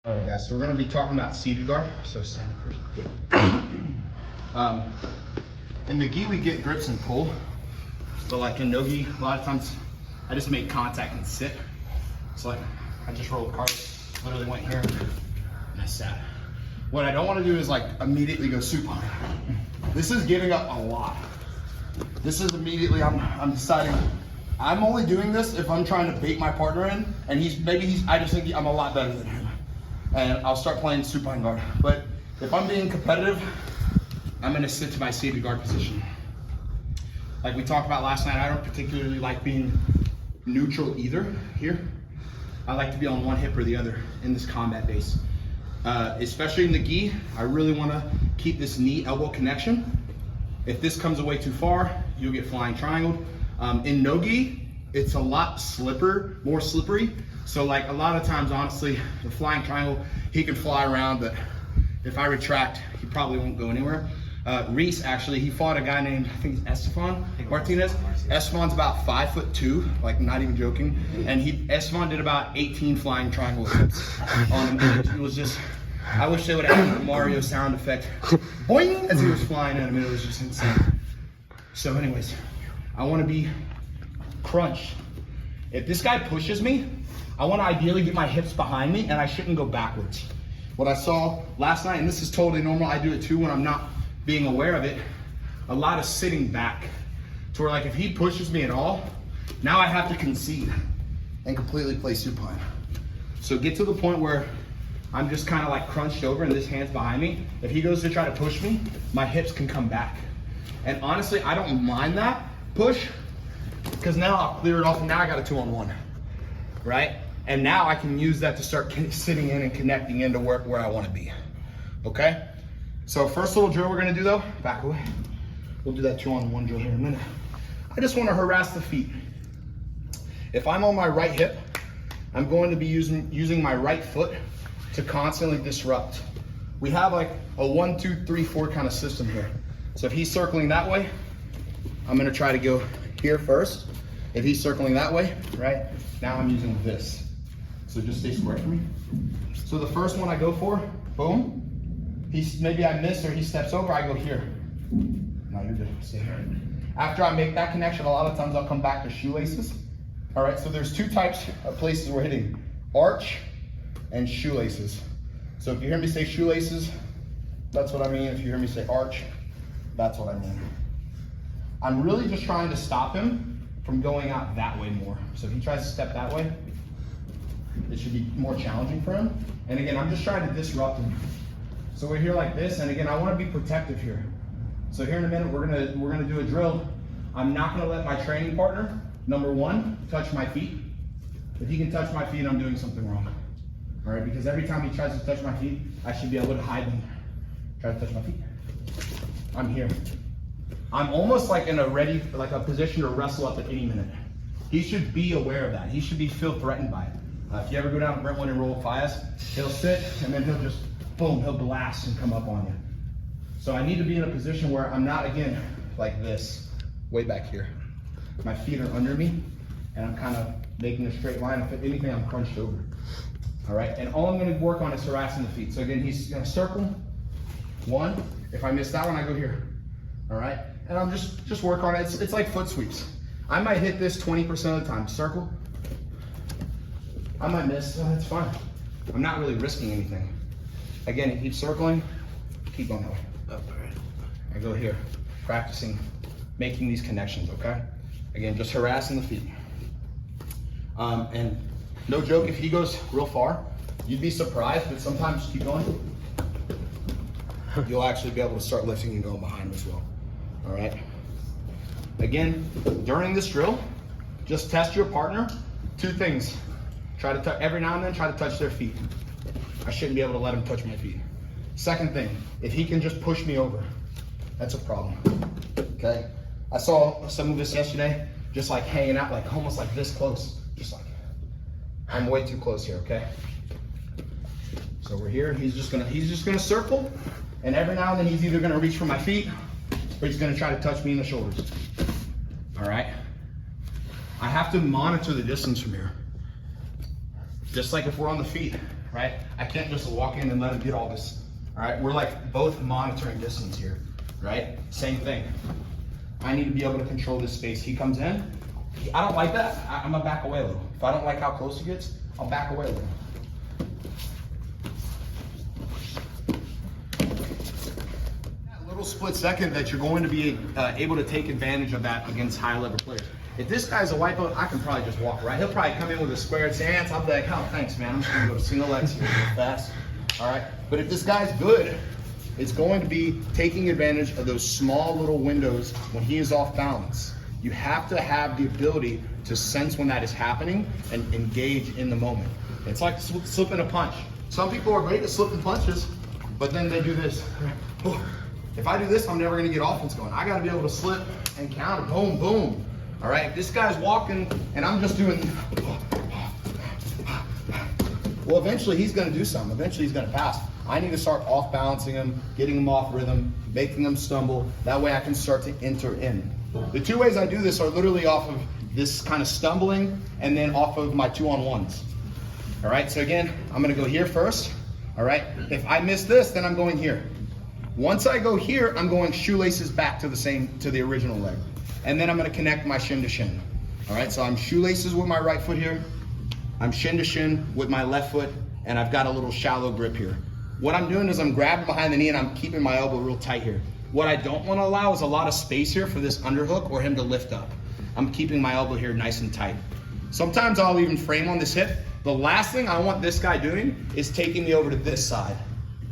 All right, guys, so we're going to be talking about seated guard. So stand first. In the gi, we get grips and pull. But like in no gi, a lot of times I just make contact and sit. So like I just rolled cards, literally went here and I sat. What I don't want to do is like immediately go supine. This is giving up a lot. This is immediately, I'm deciding, I'm only doing this if I'm trying to bait my partner in, and I just think I'm a lot better than him. And I'll start playing supine guard. But if I'm being competitive, I'm gonna sit to my seated guard position. Like we talked about last night, I don't particularly like being neutral either here. I like to be on one hip or the other in this combat base. Especially in the gi, I really wanna keep this knee-elbow connection. If this comes away too far, you'll get flying triangled. In no gi, it's a lot more slippery. So like a lot of times, honestly, the flying triangle, he can fly around, but if I retract, he probably won't go anywhere. Reese, actually, he fought a guy named, I think it's Esteban Martinez. Esteban's about 5'2", like not even joking. And Esteban did about 18 flying triangle hits on him. It was just, I wish they would have had the Mario sound effect, boing, as he was flying at him. It was just insane. So anyways, I want to be crunched. If this guy pushes me, I want to ideally get my hips behind me and I shouldn't go backwards. What I saw last night, and this is totally normal, I do it too when I'm not being aware of it, a lot of sitting back. To where like if he pushes me at all, now I have to concede and completely play supine. So get to the point where I'm just kind of like crunched over and this hand's behind me. If he goes to try to push me, my hips can come back. And honestly, I don't mind that push because now I'll clear it off and now I got a 2-on-1, right? And now I can use that to start sitting in and connecting into where I want to be, okay? So first little drill we're gonna do though, back away. We'll do that 2-on-1 drill here in a minute. I just wanna harass the feet. If I'm on my right hip, I'm going to be using my right foot to constantly disrupt. We have like a 1, 2, 3, 4 kind of system here. So if he's circling that way, I'm gonna try to go here first. If he's circling that way, right? Now I'm using this. So just stay square for me. So the first one I go for, boom. Maybe I miss or he steps over, I go here. No, you're good, stay here. After I make that connection, a lot of times I'll come back to shoelaces. All right, so there's 2 types of places we're hitting, arch and shoelaces. So if you hear me say shoelaces, that's what I mean. If you hear me say arch, that's what I mean. I'm really just trying to stop him from going out that way more. So if he tries to step that way, it should be more challenging for him. And again, I'm just trying to disrupt him. So we're here like this, and again, I want to be protective here. So here in a minute, we're gonna do a drill. I'm not gonna let my training partner, number 1, touch my feet. If he can touch my feet, I'm doing something wrong. All right, because every time he tries to touch my feet, I should be able to hide them. Try to touch my feet. I'm here. I'm almost like in a position to wrestle up at any minute. He should be aware of that. He should feel threatened by it. If you ever go down to Brentwood and roll Fias, he'll sit and then he'll just, boom, he'll blast and come up on you. So I need to be in a position where I'm not, again, like this, way back here. My feet are under me and I'm kind of making a straight line. If anything, I'm crunched over. All right, and all I'm gonna work on is harassing the feet. So again, he's gonna circle, 1. If I miss that one, I go here. All right, and I'm just work on it. It's like foot sweeps. I might hit this 20% of the time. Circle. I might miss, that's fine. I'm not really risking anything. Again, he keeps circling, keep going that way. I go here, practicing making these connections, okay? Again, just harassing the feet. And no joke, if he goes real far, you'd be surprised, but sometimes keep going. You'll actually be able to start lifting and going behind him as well, all right? Again, during this drill, just test your partner. 2 things. Try to touch, every now and then, try to touch their feet. I shouldn't be able to let him touch my feet. Second thing, if he can just push me over, that's a problem, okay? I saw some of this yesterday, just like hanging out, like almost like this close. Just like, I'm way too close here, okay? So we're here, he's just gonna circle, and every now and then he's either gonna reach for my feet, or he's gonna try to touch me in the shoulders, all right? I have to monitor the distance from here. Just like if we're on the feet, right? I can't just walk in and let him get all this, all right? We're like both monitoring distance here, right? Same thing. I need to be able to control this space. He comes in, I don't like that, I'm gonna back away a little. If I don't like how close he gets, I'll back away a little. That little split second that you're going to be able to take advantage of that against high level players. If this guy's a white belt, I can probably just walk right. He'll probably come in with a squared stance. I'll be like, oh, thanks, man. I'm just gonna go to single legs here real fast. All right. But if this guy's good, it's going to be taking advantage of those small little windows when he is off balance. You have to have the ability to sense when that is happening and engage in the moment. It's like slipping a punch. Some people are great at slipping punches, but then they do this. If I do this, I'm never gonna get offense going. I gotta be able to slip and counter, boom, boom. All right, if this guy's walking and I'm just doing, well, eventually he's gonna do something. Eventually he's gonna pass. I need to start off balancing him, getting him off rhythm, making him stumble. That way I can start to enter in. The two ways I do this are literally off of this kind of stumbling and then off of my 2-on-1s. All right, so again, I'm gonna go here first. All right, if I miss this, then I'm going here. Once I go here, I'm going shoelaces back to the original leg. And then I'm gonna connect my shin to shin. All right, so I'm shoelaces with my right foot here. I'm shin to shin with my left foot, and I've got a little shallow grip here. What I'm doing is I'm grabbing behind the knee and I'm keeping my elbow real tight here. What I don't wanna allow is a lot of space here for this underhook or him to lift up. I'm keeping my elbow here nice and tight. Sometimes I'll even frame on this hip. The last thing I want this guy doing is taking me over to this side.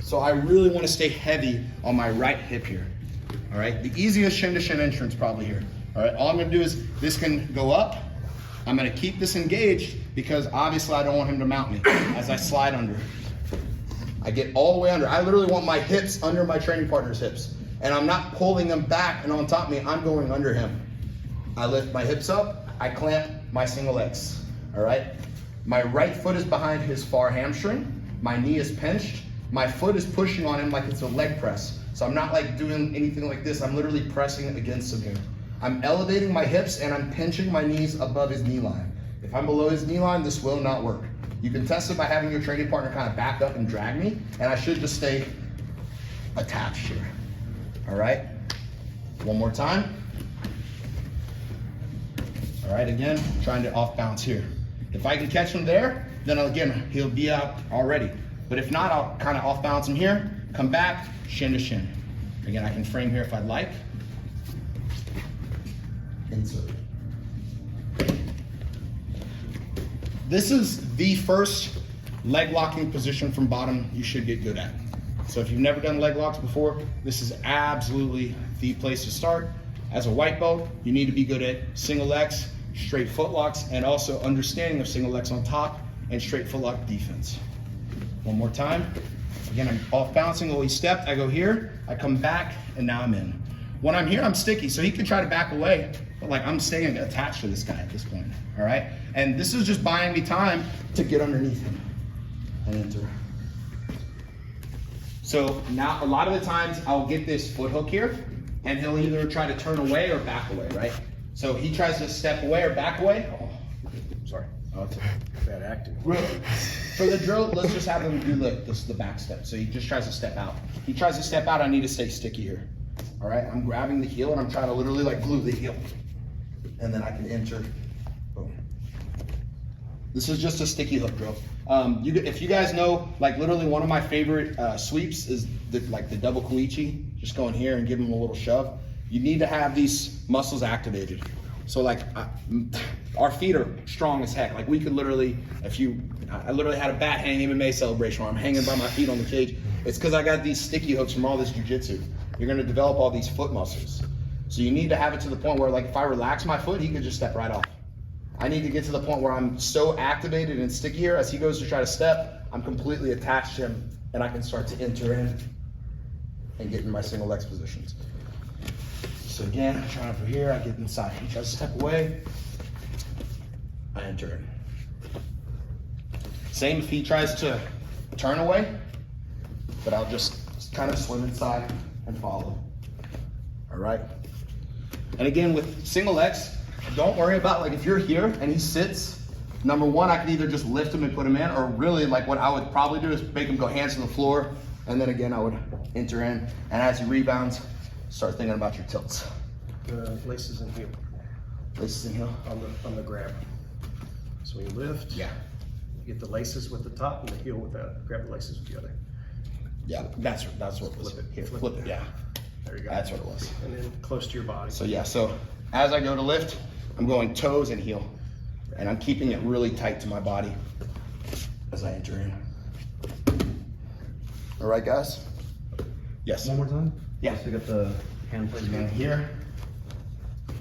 So I really wanna stay heavy on my right hip here. All right, the easiest shin to shin entrance probably here. All right, all I'm gonna do is this can go up. I'm gonna keep this engaged because obviously I don't want him to mount me as I slide under. I get all the way under. I literally want my hips under my training partner's hips. And I'm not pulling them back and on top of me, I'm going under him. I lift my hips up, I clamp my single legs, all right? My right foot is behind his far hamstring. My knee is pinched. My foot is pushing on him like it's a leg press. So I'm not like doing anything like this. I'm literally pressing against him here. I'm elevating my hips and I'm pinching my knees above his knee line. If I'm below his knee line, this will not work. You can test it by having your training partner kind of back up and drag me, and I should just stay attached here. All right, one more time. All right, again, trying to off balance here. If I can catch him there, then again, he'll be out already. But if not, I'll kind of off balance him here, come back, shin to shin. Again, I can frame here if I'd like. Insert. This is the first leg locking position from bottom you should get good at. So if you've never done leg locks before, this is absolutely the place to start. As a white belt, you need to be good at single legs, straight foot locks, and also understanding of single legs on top and straight foot lock defense. One more time. Again, I'm off balancing, always step. I go here, I come back, and now I'm in. When I'm here, I'm sticky, so he can try to back away, but like I'm staying attached to this guy at this point, all right? And this is just buying me time to get underneath him and enter. So now a lot of the times I'll get this foot hook here and he'll either try to turn away or back away, right? So he tries to step away or back away. Oh, sorry. Oh, it's bad acting. For the drill, let's just have him do the back step. So he just tries to step out. He tries to step out, I need to stay sticky here. All right, I'm grabbing the heel and I'm trying to literally like glue the heel. And then I can enter, boom. This is just a sticky hook drill. If you guys know, like literally one of my favorite sweeps is the double koichi. Just go in here and give them a little shove. You need to have these muscles activated. So like our feet are strong as heck. Like we could literally, I literally had a bat hang MMA celebration where I'm hanging by my feet on the cage. It's because I got these sticky hooks from all this jujitsu. You're gonna develop all these foot muscles. So you need to have it to the point where like if I relax my foot, he could just step right off. I need to get to the point where I'm so activated and sticky here, as he goes to try to step, I'm completely attached to him and I can start to enter in and get in my single legs positions. So again, I'm trying over here, I get inside. He tries to step away, I enter in. Same if he tries to turn away, but I'll just kind of swim inside and follow. All right. And again, with single legs, don't worry about like if you're here and he sits, number one, I can either just lift him and put him in, or really like what I would probably do is make him go hands to the floor, and then again I would enter in, and as he rebounds, start thinking about your tilts. The laces and heel. Laces and heel. On the grab. So when you lift, Yeah. you get the laces with the top and the heel with the, grab the laces with the other. Yeah, that's what it was. Flip it. Here, Flip flip it. it, yeah. There you go. That's what it was. And then close to your body. So yeah, so as I go to lift, I'm going toes and heel. And I'm keeping it really tight to my body as I enter in. All right, guys? Yes. One more time? Yeah. Just pick up the hand plate Again, here,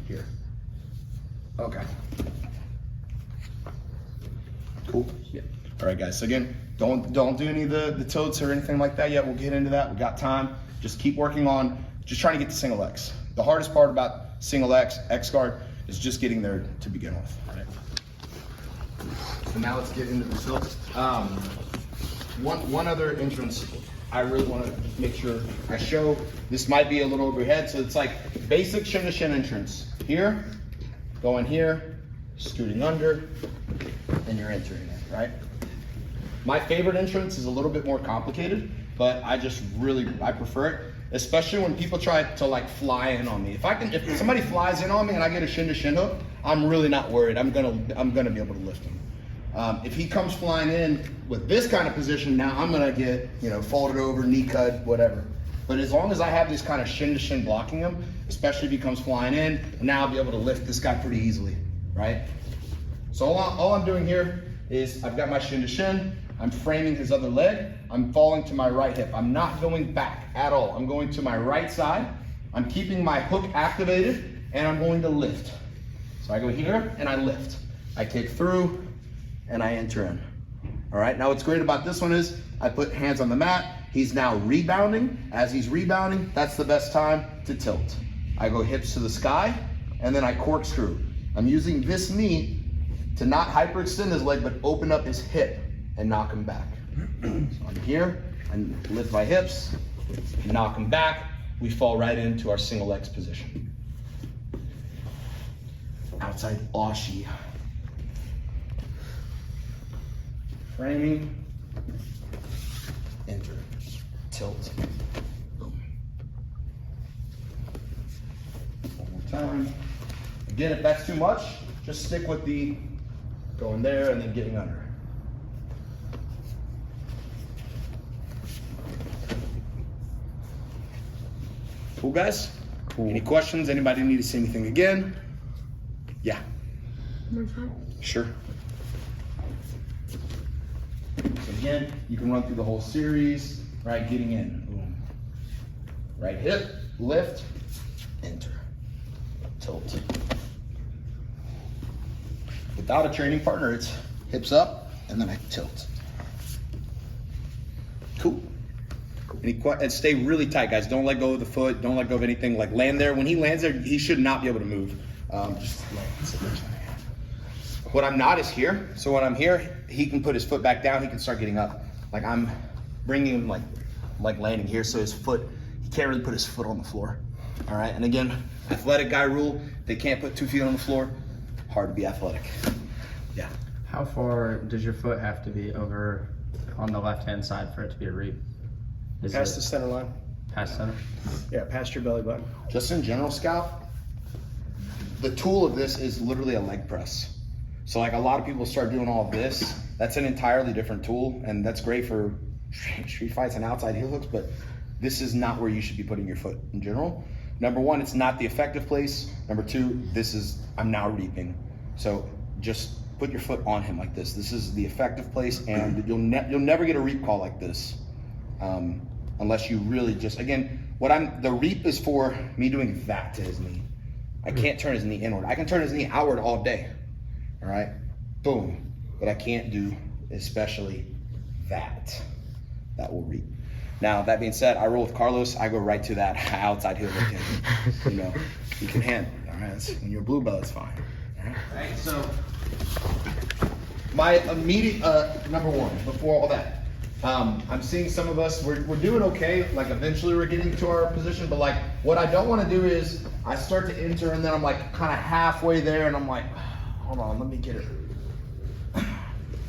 here. Okay. Cool. Yeah. All right, guys. So again, don't do any of the tilts or anything like that yet. We'll get into that. We got time. Just keep working on just trying to get to single X. The hardest part about single X guard is just getting there to begin with. All right. So now let's get into the tilts. One other entrance I really want to make sure I show. This might be a little over your head, so it's like basic shin to shin entrance. Here, going here, scooting under, and you're entering it, right? My favorite entrance is a little bit more complicated, but I prefer it, especially when people try to like fly in on me. If somebody flies in on me and I get a shin to shin hook, I'm really not worried. I'm gonna be able to lift him. If he comes flying in with this kind of position, now I'm gonna get, folded over, knee cut, whatever. But as long as I have this kind of shin to shin blocking him, especially if he comes flying in, now I'll be able to lift this guy pretty easily, right? So all I'm doing here is I've got my shin to shin, I'm framing his other leg, I'm falling to my right hip. I'm not going back at all. I'm going to my right side, I'm keeping my hook activated, and I'm going to lift. So I go here and I lift. I kick through and I enter in. All right, now what's great about this one is I put hands on the mat, he's now rebounding. As he's rebounding, that's the best time to tilt. I go hips to the sky, and then I corkscrew. I'm using this knee to not hyperextend his leg, but open up his hip and knock him back. So I'm here, I lift my hips, knock him back, we fall right into our single X position. Outside Aoki. Framing, enter, tilt, boom. One more time. Again, if that's too much, just stick with the going there and then getting under. Cool, guys? Cool. Any questions? Anybody need to see anything again? Yeah. More time? Sure. So again, you can run through the whole series, right? Getting in, boom. Right hip, lift, enter, tilt. Without a training partner, it's hips up, and then I tilt. Cool. And stay really tight, guys. Don't let go of the foot. Don't let go of anything. Like land there. When he lands there, he should not be able to move. Just land. What I'm not is here. So when I'm here, he can put his foot back down. He can start getting up. Like I'm bringing him like landing here. So his foot, he can't really put his foot on the floor. All right. And again, athletic guy rule, they can't put 2 feet on the floor. Hard to be athletic. Yeah. How far does your foot have to be over on the left-hand side for it to be a reap? Is Past it the center line. past center? Yeah, past your belly button. Just in general, Scout, the tool of this is literally a leg press. So like a lot of people start doing all of this. That's an entirely different tool, and that's great for street fights and outside heel hooks, but this is not where you should be putting your foot in general. Number one, it's not the effective place. Number two, I'm now reaping. So just put your foot on him like this. This is the effective place, and you'll never get a reap call like this. Unless you really just, again, the reap is for me doing that to his knee. I can't turn his knee inward. I can turn his knee outward all day, all right? Boom. But I can't do especially that. That will reap. Now, that being said, I roll with Carlos. I go right to that outside heel hook. You can handle it, all right? When you're a blue belt, it's fine. All right, so my immediate, number one, before all that, I'm seeing some of us, we're doing okay. Like eventually we're getting to our position, but like what I don't want to do is I start to enter and then I'm like kind of halfway there and I'm like, hold on, let me get it.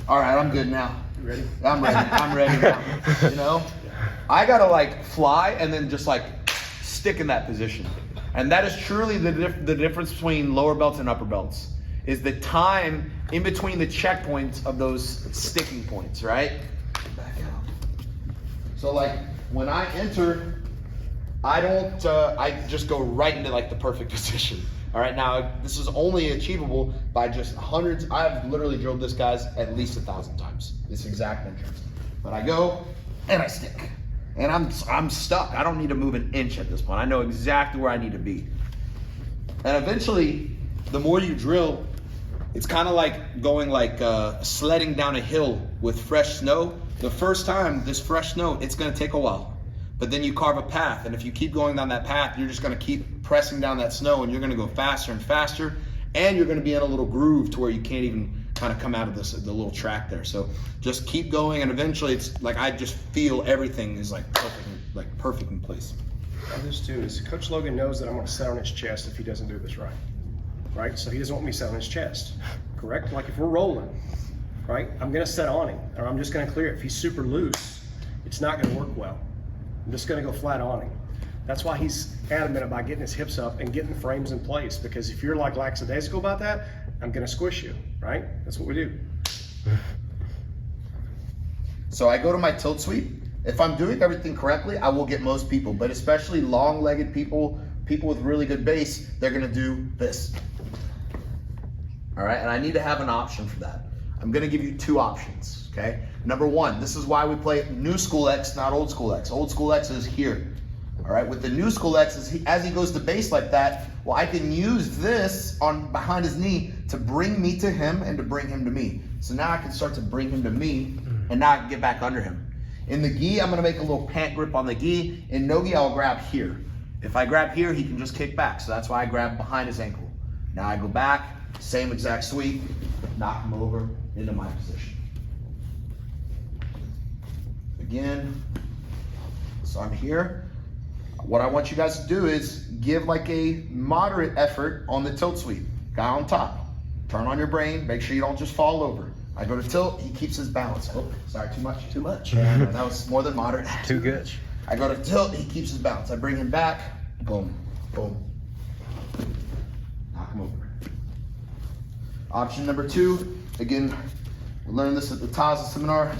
All right, I'm good now. You ready? I'm ready. I'm ready now. You know, I gotta like fly and then just like stick in that position, and that is truly the difference between lower belts and upper belts. Is the time in between the checkpoints of those sticking points, right? Back out. So like when I enter, I don't. I just go right into like the perfect position. All right, now this is only achievable by just hundreds. I've literally drilled this guys at least 1,000 times. This exact entrance. But I go and I stick, and I'm stuck. I don't need to move an inch at this point. I know exactly where I need to be. And eventually, the more you drill, it's kind of like going like sledding down a hill with fresh snow. The first time, this fresh snow, it's gonna take a while. But then you carve a path, and if you keep going down that path, you're just gonna keep pressing down that snow, and you're gonna go faster and faster, and you're gonna be in a little groove to where you can't even kind of come out of the little track there. So just keep going, and eventually it's like I just feel everything is like perfect in place. And this too is Coach Logan knows that I'm gonna sit on his chest if he doesn't do this right. Right? So he doesn't want me to sit on his chest. Correct? Like if we're rolling, right? I'm gonna set on him, or I'm just gonna clear it. If he's super loose, it's not gonna work well. I'm just gonna go flat on him. That's why he's adamant about getting his hips up and getting the frames in place, because if you're like lackadaisical about that, I'm gonna squish you, right? That's what we do. So I go to my tilt sweep. If I'm doing everything correctly, I will get most people, but especially long-legged people, people with really good base, they're gonna do this. All right, and I need to have an option for that. I'm gonna give you two options, okay? Number one, this is why we play new school X, not old school X. Old school X is here. All right, with the new school X, as he goes to base like that, well, I can use this on behind his knee to bring me to him and to bring him to me. So now I can start to bring him to me, and now I can get back under him. In the gi, I'm gonna make a little pant grip on the gi. In no gi, I'll grab here. If I grab here, he can just kick back. So that's why I grab behind his ankle. Now I go back, same exact sweep, knock him over into my position. Again, so I'm here. What I want you guys to do is give like a moderate effort on the tilt sweep. Guy on top, turn on your brain, make sure you don't just fall over. I go to tilt, he keeps his balance. Oh, sorry, too much? Too much. Yeah, that was more than moderate. Too good. I go to tilt, he keeps his balance. I bring him back, boom, boom. Knock him over. Option number two, again, we learned this at the Taza seminar.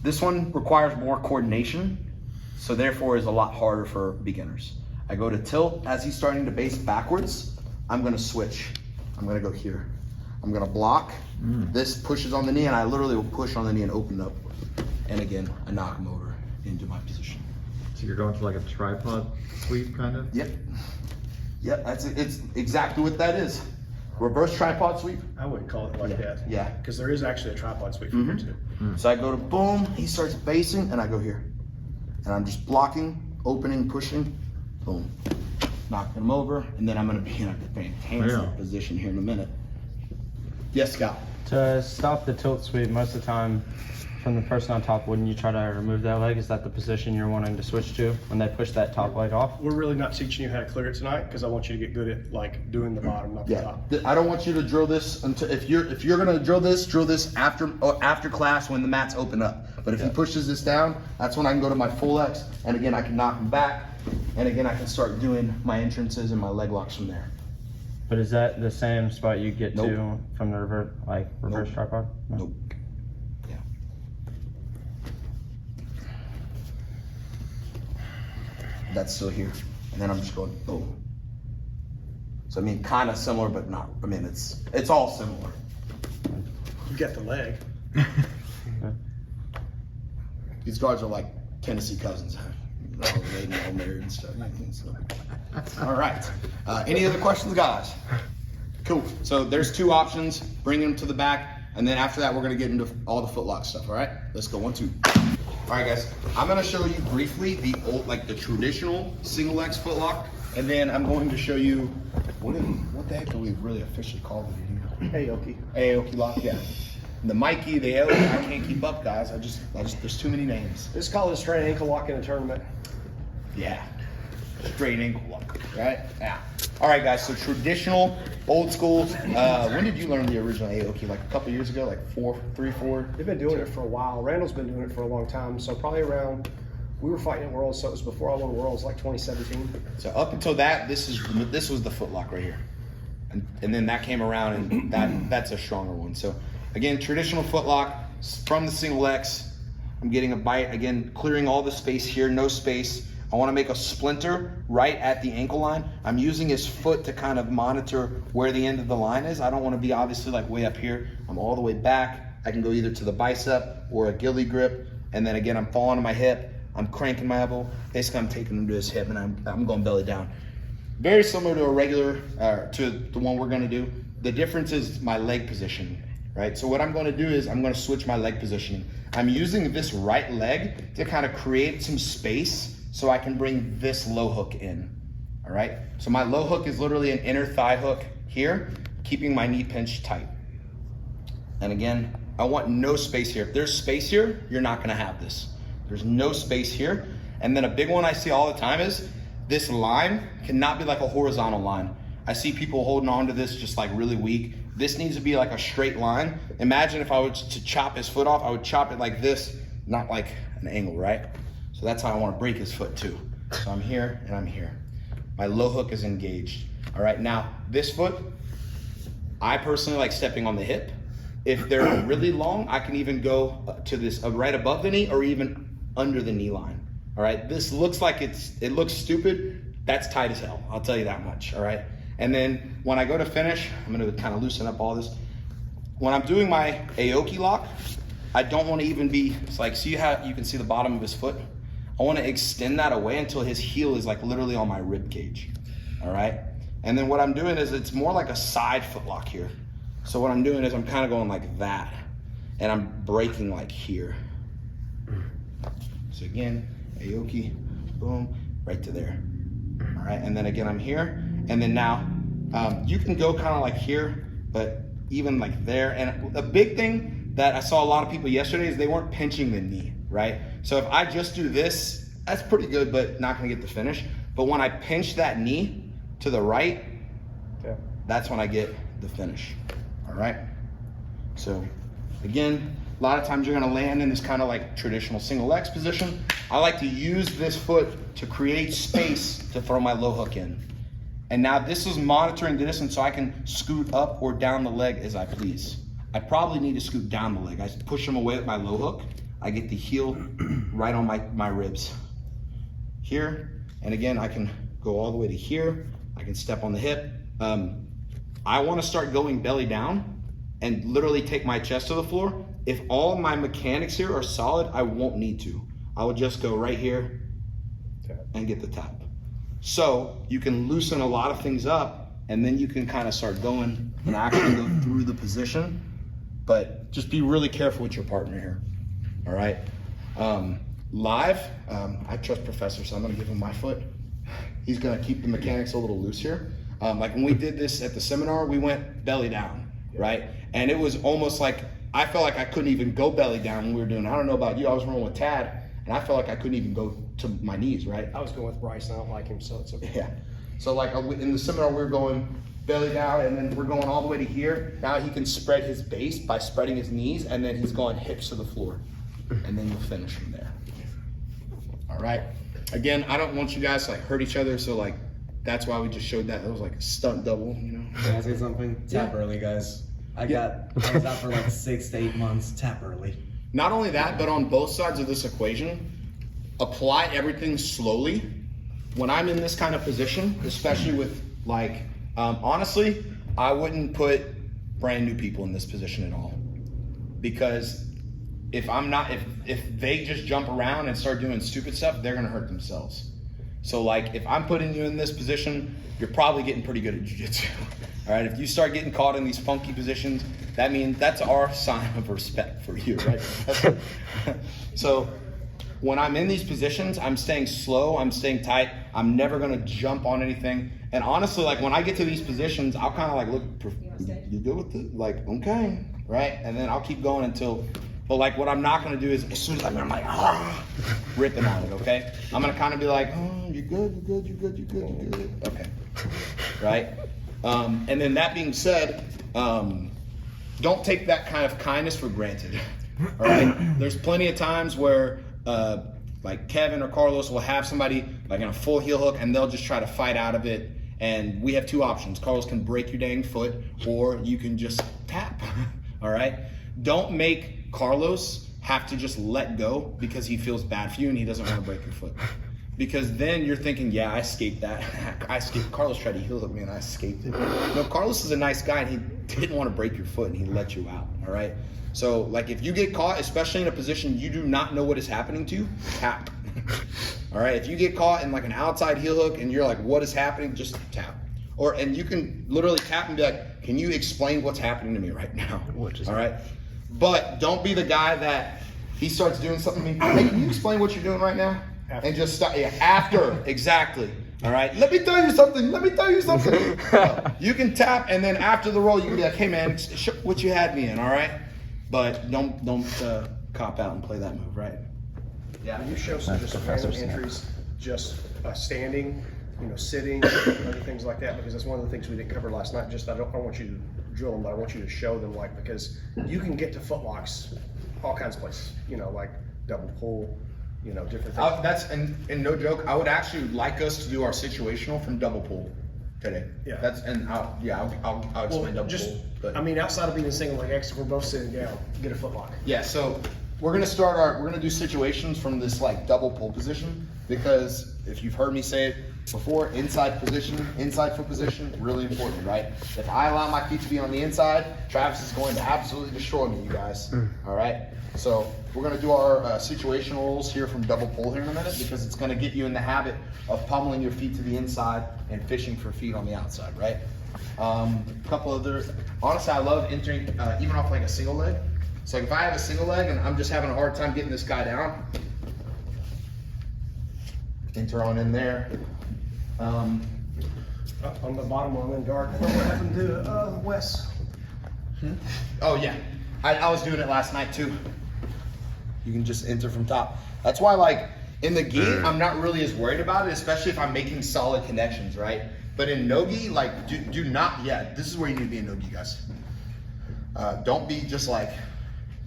This one requires more coordination, so therefore is a lot harder for beginners. I go to tilt, as he's starting to base backwards, I'm gonna switch. I'm gonna go here. I'm gonna block. This pushes on the knee, and I literally will push on the knee and open up. And again, I knock him over into my position. So you're going for like a tripod sweep kind of? Yep. Yep, it's exactly what that is. Reverse tripod sweep. I wouldn't call it like that. Yeah. Because there is actually a tripod sweep from here too. So I go to boom, he starts basing, and I go here. And I'm just blocking, opening, pushing, boom. Knocking him over, and then I'm gonna be in a fantastic position here in a minute. Yes, Scott. To stop the tilt sweep, most of the time from the person on top, wouldn't you try to remove that leg? Is that the position you're wanting to switch to when they push that top leg off? We're really not teaching you how to clear it tonight, because I want you to get good at like doing the bottom, not the Yeah, top. I don't want you to drill this until if you're gonna drill this after class when the mats open up. But if he pushes this down, that's when I can go to my full X, and again I can knock him back, and again I can start doing my entrances and my leg locks from there. But is that the same spot you get Nope. to from the reverse tripod? No. Nope. Yeah. That's still here, and then I'm just going boom. So I mean, kind of similar, but not. I mean, it's all similar. You got the leg. These guards are like Tennessee cousins. All related, all married and stuff. So. All right. Any other questions, guys? Cool. So there's two options. Bring them to the back, and then after that, we're gonna get into all the footlock stuff. All right. Let's go. 1, 2. All right, guys. I'm gonna show you briefly the old, like the traditional single X footlock, and then I'm going to show you what the heck do we really officially call it here? Aoki. Aoki lock. Yeah. The Mikey, the Aoki. I can't keep up, guys. I just there's too many names. This is called a straight ankle lock in a tournament. Yeah. Straight ankle lock, right? Yeah. All right, guys, so traditional, old school. When did you learn the original Aoki? Like a couple years ago, like 3, 4? They've been doing it for a while. Randall's been doing it for a long time. So probably around, we were fighting at Worlds, so it was before I won Worlds, like 2017. So up until that, this was the footlock right here. And then that came around, and that's a stronger one. So again, traditional footlock from the single X. I'm getting a bite, again, clearing all the space here, no space. I want to make a splinter right at the ankle line. I'm using his foot to kind of monitor where the end of the line is. I don't want to be obviously like way up here. I'm all the way back. I can go either to the bicep or a ghillie grip. And then again, I'm falling to my hip. I'm cranking my elbow. Basically, I'm taking him to his hip and I'm going belly down. Very similar to a regular, to the one we're going to do. The difference is my leg position, right? So what I'm going to do is I'm going to switch my leg positioning. I'm using this right leg to kind of create some space so I can bring this low hook in, all right? So my low hook is literally an inner thigh hook here, keeping my knee pinched tight. And again, I want no space here. If there's space here, you're not gonna have this. There's no space here. And then a big one I see all the time is this line cannot be like a horizontal line. I see people holding on to this just like really weak. This needs to be like a straight line. Imagine if I was to chop his foot off, I would chop it like this, not like an angle, right? So that's how I want to break his foot too. So I'm here and I'm here. My low hook is engaged. All right, now this foot, I personally like stepping on the hip. If they're really long, I can even go to this right above the knee or even under the knee line. All right, this looks like it looks stupid. That's tight as hell, I'll tell you that much, all right? And then when I go to finish, I'm gonna kind of loosen up all this. When I'm doing my Aoki lock, I don't want to even be, it's like, see how you can see the bottom of his foot? I want to extend that away until his heel is like literally on my rib cage, all right? And then what I'm doing is it's more like a side foot lock here. So what I'm doing is I'm kind of going like that, and I'm breaking like here. So again, Aoki, boom, right to there. All right, and then again, I'm here. And then now, you can go kind of like here, but even like there. And a big thing that I saw a lot of people yesterday is they weren't pinching the knee, right? So if I just do this, that's pretty good, but not gonna get the finish. But when I pinch that knee to the right, that's when I get the finish, all right? So again, a lot of times you're gonna land in this kind of like traditional single X position. I like to use this foot to create space to throw my low hook in. And now this is monitoring the distance so I can scoot up or down the leg as I please. I probably need to scoot down the leg. I push him away with my low hook. I get the heel right on my ribs. Here, and again, I can go all the way to here. I can step on the hip. I wanna start going belly down and literally take my chest to the floor. If all of my mechanics here are solid, I won't need to. I would just go right here and get the tap. So you can loosen a lot of things up, and then you can kind of start going and actually go through the position, but just be really careful with your partner here, all right? Live, I trust Professor, so I'm gonna give him my foot. He's gonna keep the mechanics a little loose here. Like when we did this at the seminar, we went belly down, right? And it was almost like, I felt like I couldn't even go belly down when we were doing, I don't know about you, I was rolling with Tad, and I felt like I couldn't even go to my knees, right? I was going with Bryce, and I don't like him, so it's okay. Yeah. So like in the seminar, we were going belly down, and then we're going all the way to here. Now he can spread his base by spreading his knees, and then he's going hips to the floor. And then you'll finish from there. All right. Again, I don't want you guys to like hurt each other, so like that's why we just showed that. It was like a stunt double, you know? Can I say something? Tap early, guys. I was out for like 6 to 8 months. Tap early. Not only that, but on both sides of this equation, apply everything slowly. When I'm in this kind of position, especially with like, honestly, I wouldn't put brand new people in this position at all. Because if they just jump around and start doing stupid stuff, they're gonna hurt themselves. So like, if I'm putting you in this position, you're probably getting pretty good at jiu-jitsu. All right, if you start getting caught in these funky positions, that means that's our sign of respect for you, right? So when I'm in these positions, I'm staying slow, I'm staying tight, I'm never gonna jump on anything. And honestly, like when I get to these positions, I'll kind of like look, you good with it? Like, okay, right? And then I'll keep going until, but like what I'm not gonna do is as soon as I'm like, rip them out of it, okay? I'm gonna kind of be like, oh, you good, you good, you good, you good, you good. Okay. right? And then that being said, don't take that kind of kindness for granted. All right, there's plenty of times where like Kevin or Carlos will have somebody like in a full heel hook and they'll just try to fight out of it. And we have two options. Carlos can break your dang foot or you can just tap. All right, don't make Carlos have to just let go because he feels bad for you and he doesn't want to break your foot. Because then you're thinking, yeah, I escaped that. I escaped. Carlos tried to heel hook me and I escaped it. No, Carlos is a nice guy and he didn't want to break your foot and he let you out, all right? So, like, if you get caught, especially in a position you do not know what is happening to, tap. All right, if you get caught in like an outside heel hook and you're like, what is happening? Just tap. And you can literally tap and be like, can you explain what's happening to me right now? All right? But don't be the guy that he starts doing something to me. Hey, can you explain what you're doing right now? And just start, after, exactly. All right, let me tell you something. You can tap, and then after the roll, you can be like, hey man, what you had me in, all right? But don't cop out and play that move, right? Yeah. You show some just random entries, just standing, sitting, other things like that, because that's one of the things we didn't cover last night. Just I don't want you to drill them, but I want you to show them, like, because you can get to footlocks all kinds of places, like double pull, different things. That's and no joke. I would actually like us to do our situational from double pull today. Yeah. I'll explain double pull. But outside of being a single leg X, if we're both sitting down, get a footlock. yeah, so we're gonna do situations from this like double pull position because if you've heard me say it before, inside foot position, really important, right? If I allow my feet to be on the inside, Travis is going to absolutely destroy me, you guys. All right. So we're going to do our situational rolls here from double pull here in a minute because it's going to get you in the habit of pummeling your feet to the inside and fishing for feet on the outside, right? Couple other, honestly, I love entering even off like a single leg. So if I have a single leg and I'm just having a hard time getting this guy down, enter on in there. On the bottom one, then guard. What happened to Wes? Oh yeah, I was doing it last night too. You can just enter from top. That's why, like, in the gi, I'm not really as worried about it, especially if I'm making solid connections, right? But in no-gi, like, do not, this is where you need to be in no-gi, guys. Don't be just like,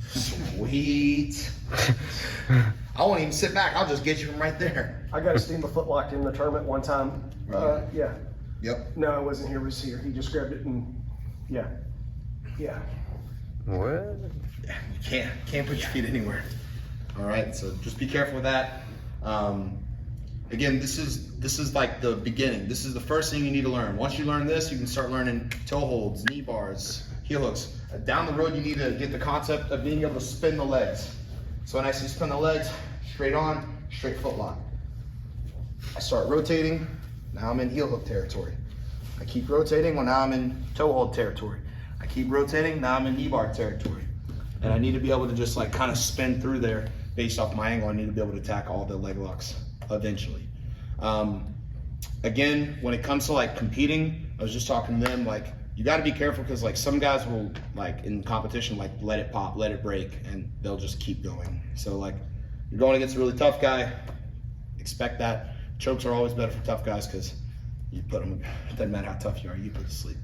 sweet. I won't even sit back. I'll just get you from right there. I got a steam of footlock in the tournament one time. Yeah. Yep. No, it wasn't here. It was here. He just grabbed it and yeah. What? Yeah, you can't put your feet anywhere. All right, so just be careful with that. Again, this is like the beginning. This is the first thing you need to learn. Once you learn this, you can start learning toe holds, knee bars, heel hooks. Down the road, you need to get the concept of being able to spin the legs. So when I say spin the legs, straight on, straight foot lock. I start rotating, now I'm in heel hook territory. I keep rotating, well now I'm in toe hold territory. I keep rotating, now I'm in knee bar territory. And I need to be able to just like kind of spin through there based off my angle. I need to be able to attack all the leg locks eventually. Again, when it comes to like competing, I was just talking to them, like, you got to be careful because like some guys will like in competition like let it pop, let it break, and they'll just keep going. So like you're going against a really tough guy, expect that. Chokes are always better for tough guys because you put them, it doesn't matter how tough you are, you put to sleep.